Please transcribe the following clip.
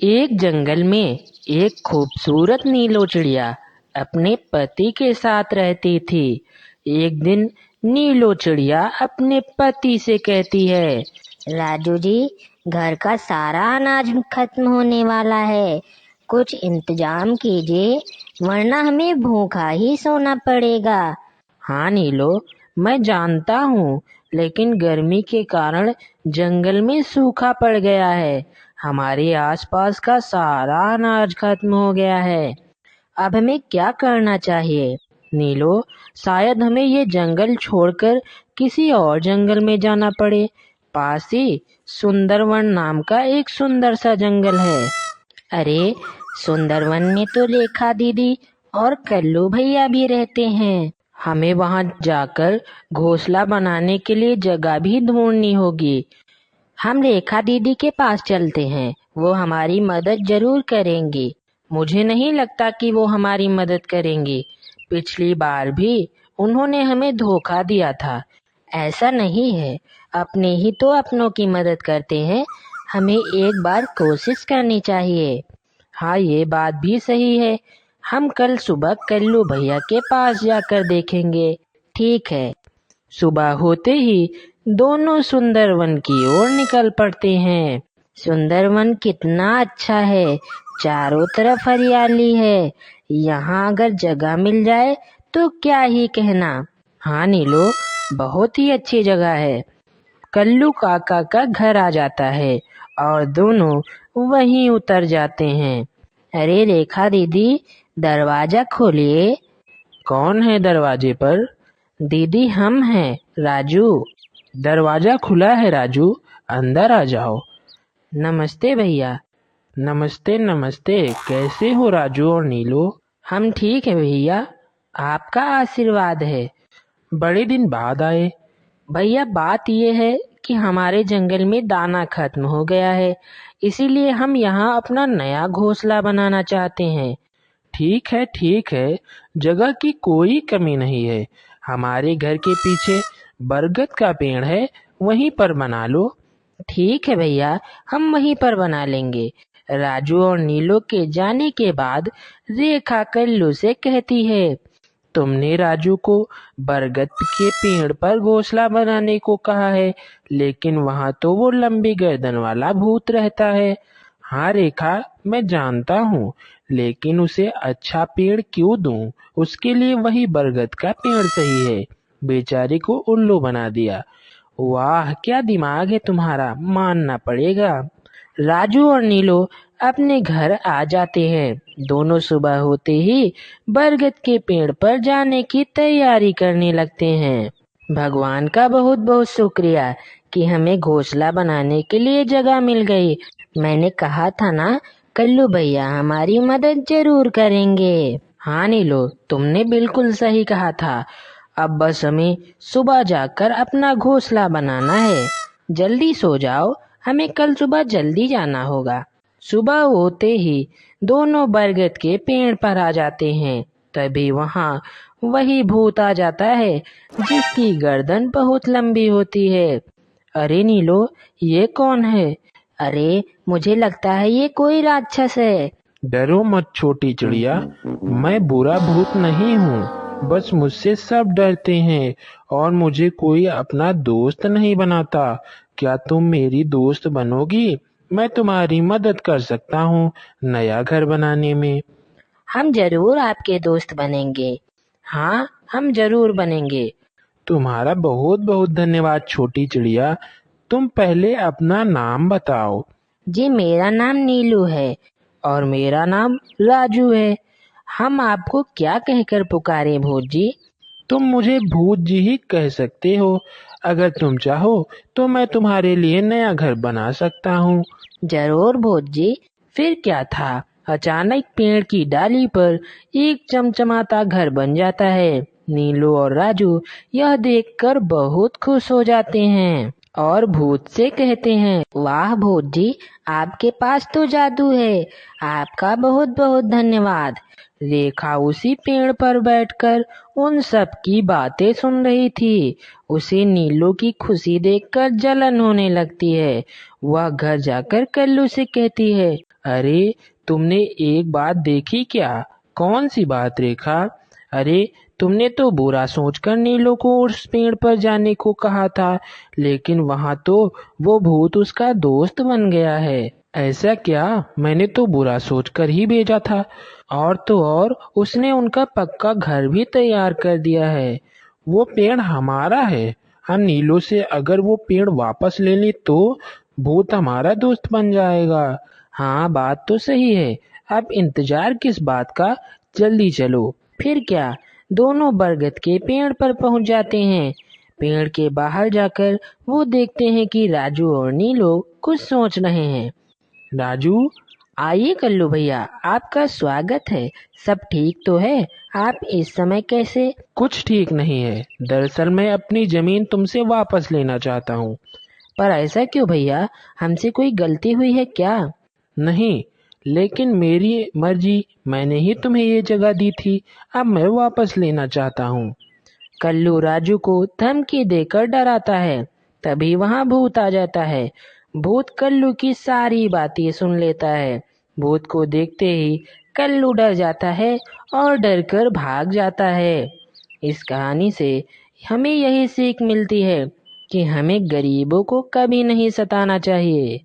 एक जंगल में एक खूबसूरत नीलो चिड़िया अपने पति के साथ रहती थी। एक दिन नीलो चिड़िया अपने पति से कहती है, राजू जी, घर का सारा अनाज खत्म होने वाला है। कुछ इंतजाम कीजिए, वरना हमें भूखा ही सोना पड़ेगा। हाँ नीलो, मैं जानता हूँ, लेकिन गर्मी के कारण जंगल में सूखा पड़ गया है। हमारे आसपास का सारा अनाज खत्म हो गया है। अब हमें क्या करना चाहिए? नीलो, शायद हमें ये जंगल छोड़कर किसी और जंगल में जाना पड़े। पास ही सुंदरवन नाम का एक सुंदर सा जंगल है। अरे, सुंदरवन में तो रेखा दीदी और कल्लू भैया भी रहते हैं। हमें वहां जाकर घोंसला बनाने के लिए जगह भी ढूंढनी होगी। हम रेखा दीदी के पास चलते हैं, वो हमारी मदद जरूर करेंगी। मुझे नहीं लगता कि वो हमारी मदद करेंगी। पिछली बार भी उन्होंने हमें धोखा दिया था। ऐसा नहीं है, अपने ही तो अपनों की मदद करते हैं। हमें एक बार कोशिश करनी चाहिए। हाँ, ये बात भी सही है। हम कल सुबह कल्लू भैया के पास जाकर देखेंगे। ठीक है। सुबह होते ही दोनों सुंदरवन की ओर निकल पड़ते हैं। सुंदरवन कितना अच्छा है, चारों तरफ हरियाली है। यहाँ अगर जगह मिल जाए तो क्या ही कहना। हाँ नीलो, बहुत ही अच्छी जगह है। कल्लू काका का घर आ जाता है और दोनों वहीं उतर जाते हैं। अरे रेखा दीदी, दरवाजा खोलिए। कौन है दरवाजे पर? दीदी, हम हैं, राजू। दरवाजा खुला है राजू, अंदर आ जाओ। नमस्ते भैया। नमस्ते नमस्ते, कैसे हो राजू और नीलो? हम ठीक है भैया, आपका आशीर्वाद है। बड़े दिन बाद आए। भैया, बात ये है कि हमारे जंगल में दाना खत्म हो गया है, इसीलिए हम यहाँ अपना नया घोंसला बनाना चाहते हैं। ठीक है, जगह की कोई कमी नहीं है। हमारे घर के पीछे बरगद का पेड़ है, वहीं पर बना लो। ठीक है भैया, हम वहीं पर बना लेंगे। राजू और नीलो के जाने के बाद रेखा कल्लू से कहती है, तुमने राजू को बरगद के पेड़ पर घोंसला बनाने को कहा है, लेकिन वहां तो वो लंबी गर्दन वाला भूत रहता है। हाँ रेखा, मैं जानता हूँ, लेकिन उसे अच्छा पेड़ क्यों दूं? उसके लिए वही बरगद का पेड़ सही है। बेचारे को उल्लू बना दिया। वाह, क्या दिमाग है तुम्हारा, मानना पड़ेगा। राजू और नीलो अपने घर आ जाते हैं। दोनों सुबह होते ही बरगद के पेड़ पर जाने की तैयारी करने लगते हैं। भगवान का बहुत बहुत शुक्रिया कि हमें घोंसला बनाने के लिए जगह मिल गई। मैंने कहा था ना, कल्लू भैया हमारी मदद जरूर करेंगे। हाँ नीलो, तुमने बिल्कुल सही कहा था। अब बस हमें सुबह जाकर अपना घोंसला बनाना है। जल्दी सो जाओ, हमें कल सुबह जल्दी जाना होगा। सुबह होते ही दोनों बरगद के पेड़ पर आ जाते हैं। तभी वहाँ वही भूत आ जाता है, जिसकी गर्दन बहुत लंबी होती है। अरे नीलो, ये कौन है? अरे, मुझे लगता है ये कोई राक्षस है। डरो मत छोटी चिड़िया, मैं बुरा भूत नहीं हूँ। बस मुझसे सब डरते हैं और मुझे कोई अपना दोस्त नहीं बनाता। क्या तुम मेरी दोस्त बनोगी? मैं तुम्हारी मदद कर सकता हूँ नया घर बनाने में। हम जरूर आपके दोस्त बनेंगे। हाँ, हम जरूर बनेंगे। तुम्हारा बहुत बहुत धन्यवाद छोटी चिड़िया। तुम पहले अपना नाम बताओ। जी, मेरा नाम नीलू है। और मेरा नाम राजू है। हम आपको क्या कहकर पुकारे भूत जी? तुम मुझे भूत जी ही कह सकते हो। अगर तुम चाहो तो मैं तुम्हारे लिए नया घर बना सकता हूँ। जरूर भूत जी। फिर क्या था, अचानक पेड़ की डाली पर एक चमचमाता घर बन जाता है। नीलू और राजू यह देखकर बहुत खुश हो जाते हैं और भूत से कहते हैं, वाह भूत जी, आपके पास तो जादू है। आपका बहुत बहुत धन्यवाद। रेखा उसी पेड़ पर बैठकर उन सब की बातें सुन रही थी। उसे नीलू की खुशी देखकर जलन होने लगती है। वह घर जाकर कल्लू से कहती है, अरे, तुमने एक बात देखी क्या? कौन सी बात रेखा? अरे, तुमने तो बुरा सोचकर नीलो को उस पेड़ पर जाने को कहा था, लेकिन वहां तो वो भूत उसका दोस्त बन गया है। ऐसा क्या? मैंने तो बुरा सोचकर ही भेजा था। और तो और उसने उनका पक्का घर भी तैयार कर दिया है। वो पेड़ हमारा है। हम नीलो से अगर वो पेड़ वापस ले लें तो भूत हमारा दोस्त बन जाएगा। हाँ, बात तो सही है। अब इंतजार किस बात का? जल्दी चलो। फिर क्या, दोनों बरगद के पेड़ पर पहुंच जाते हैं। पेड़ के बाहर जाकर वो देखते हैं कि राजू और नीलो कुछ सोच रहे हैं। राजू, आइए कल्लू भैया, आपका स्वागत है। सब ठीक तो है? आप इस समय कैसे? कुछ ठीक नहीं है। दरअसल मैं अपनी जमीन तुमसे वापस लेना चाहता हूँ। पर ऐसा क्यों भैया, हमसे कोई गलती हुई है क्या? नहीं, लेकिन मेरी मर्जी, मैंने ही तुम्हें ये जगह दी थी। अब मैं वापस लेना चाहता हूँ। कल्लू राजू को धमकी देकर डराता है। तभी वहां भूत आ जाता है। भूत कल्लू की सारी बातें सुन लेता है। भूत को देखते ही कल्लू डर जाता है और डर कर भाग जाता है। इस कहानी से हमें यही सीख मिलती है कि हमें गरीबों को कभी नहीं सताना चाहिए।